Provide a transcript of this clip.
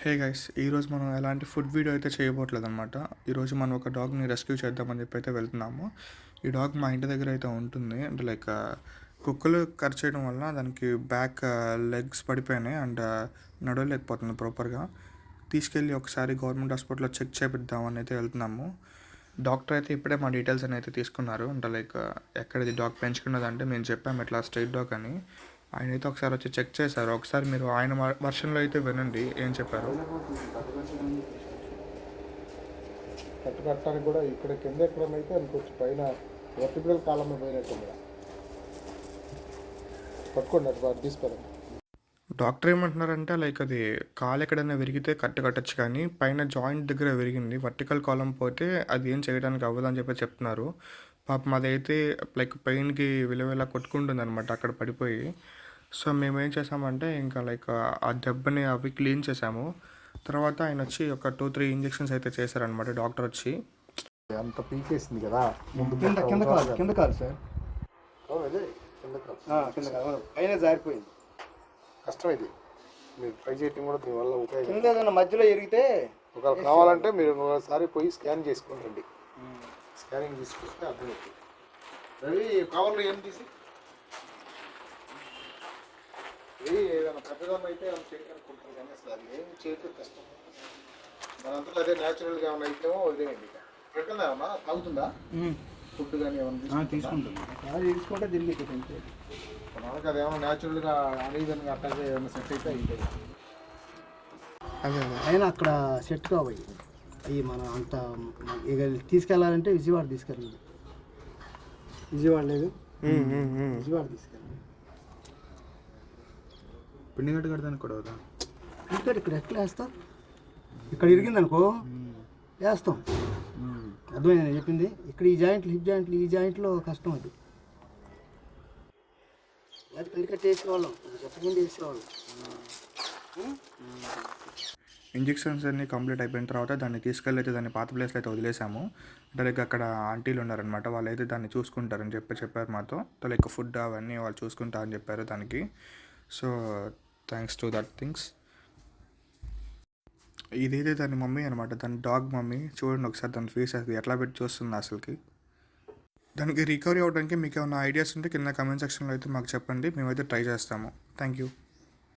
Hey guys, ఈరోజు మనం ఎలాంటి ఫుడ్ వీడియో అయితే చేయబోట్లేదు అనమాట. ఈరోజు మనం ఒక డాగ్ని రెస్క్యూ చేద్దామని చెప్పి అయితే వెళ్తున్నాము. ఈ డాగ్ మా ఇంటి దగ్గర అయితే ఉంటుంది. అంటే లైక్ కుక్కలు కట్ చేయడం వల్ల దానికి బ్యాక్ లెగ్స్ పడిపోయినాయి అండ్ నడవలేకపోతుంది ప్రాపర్గా. తీసుకెళ్ళి ఒకసారి గవర్నమెంట్ హాస్పిటల్లో చెక్ చేపిద్దామని అయితే వెళ్తున్నాము. డాక్టర్ అయితే ఇప్పుడే మా డీటెయిల్స్ అని అయితే తీసుకున్నారు. అంటే లైక్ ఎక్కడిది డాగ్ పెంచుకున్నదంటే మేము చెప్పాము ఇట్లా స్ట్రీట్ డాగ్ అని. ఆయన అయితే ఒకసారి వచ్చి చెక్ చేశారు. ఒకసారి మీరు ఆయన వర్షన్లో అయితే వినండి ఏం చెప్పారు. కట్టు కట్టడానికి కూడా ఇక్కడ కింద ఎక్కడైతే అనుకోవచ్చు, పైన వర్టిబ్రల్ కాలంలో పోయినట్టు పట్టుకోండి, అది తీసుకోండి. డాక్టర్ ఏమంటున్నారంటే లైక్ అది కాలు ఎక్కడైనా విరిగితే కట్టచ్చు, కానీ పైన జాయింట్ దగ్గర విరిగింది. వర్టికల్ కాలం పోతే అది ఏం చేయడానికి అవ్వదు అని చెప్పి చెప్తున్నారు. పాపం అదైతే లైక్ పెయిన్కి విలువలా కొట్టుకుంటుంది అనమాట అక్కడ పడిపోయి. సో మేము ఏం చేసామంటే ఇంకా లైక్ ఆ దెబ్బని అవి క్లీన్ చేసాము. తర్వాత ఆయన వచ్చి ఒక 2-3 ఇంజెక్షన్స్ అయితే చేశారనమాట డాక్టర్ వచ్చి. అంత పీకేసింది కదా ముందు కింద కాదు సార్, అదే కింద కాదు, పైన జారిపోయింది. కష్టం ఇది, మీరు ట్రై చేయటం కూడా దీనివల్ల ఉపయోగం. కింద ఏదైనా మధ్యలో ఎరిగితే ఒకవేళ కావాలంటే మీరు ఒకసారి పోయి స్కాన్ చేసుకోండి. స్కానింగ్ తీసుకొస్తే అర్థమవుతుంది. రవి కవర్లు ఏం తీసి ఏదైనా పెద్దగా అయితే ఏమైనా చేయగలుగుతుంటారు, కానీ అసలు అది ఏం చేయటం కష్టం. మనంతా అదే న్యాచురల్గా ఏమైనా అయితేమో వదిలేయండి. ఎక్కడన్నా ఏమన్నా తాగుతుందా ఫుడ్ కానీ ఏమైనా తీసుకుంటే తిరిగి మనకి అది ఏమైనా న్యాచురల్గా అనీవెన్గా అట్లాగే ఏమైనా సెట్ అయితే అవుతుంది. అయినా అక్కడ సెట్ కావాలి. అవి మనం అంత ఇక తీసుకెళ్ళాలంటే విజయవాడ తీసుకెళ్ళాలి. విజయవాడ లేదు, విజయవాడ తీసుకెళ్ళాలి. పిండిగట్టు కడతానికి కూడా అవుతా ఇక్కడ ఎట్లా వేస్తాం? ఇక్కడ ఇరిగిందనుకో వేస్తాం. అర్థమైంది నేను చెప్పింది. ఇక్కడ ఈ జాయింట్లు, హిప్ జాయింట్లు, ఈ జాయింట్లో కష్టం. అది అది పెళ్లి కట్టి వేసేవాళ్ళం, చెప్పకుండా వేసేవాళ్ళం. ఇంజెక్షన్స్ అన్నీ కంప్లీట్ అయిపోయిన తర్వాత దాన్ని తీసుకెళ్ళి అయితే దాన్ని పాత ప్లేస్లో అయితే వదిలేసాము. అంటే లైక్ అక్కడ ఆంటీలు ఉన్నారనమాట, వాళ్ళు అయితే దాన్ని చూసుకుంటారని చెప్పారు మాతో. లైక్ ఫుడ్ అవన్నీ వాళ్ళు చూసుకుంటారని చెప్పారు దానికి. So thanks to that things. ఇదైతే దాని మమ్మీ అనమాట, దాని డాగ్ మమ్మీ. చూడండి ఒకసారి దాని ఫేస్ అది ఎట్లా పెట్టి చూస్తుంది అసలుకి. దానికి రికవరీ అవ్వడానికి మీకు ఏమైనా ఐడియాస్ ఉంటే కింద కమెంట్ సెక్షన్లో అయితే మాకు చెప్పండి, మేమైతే ట్రై చేస్తాము. Thank you.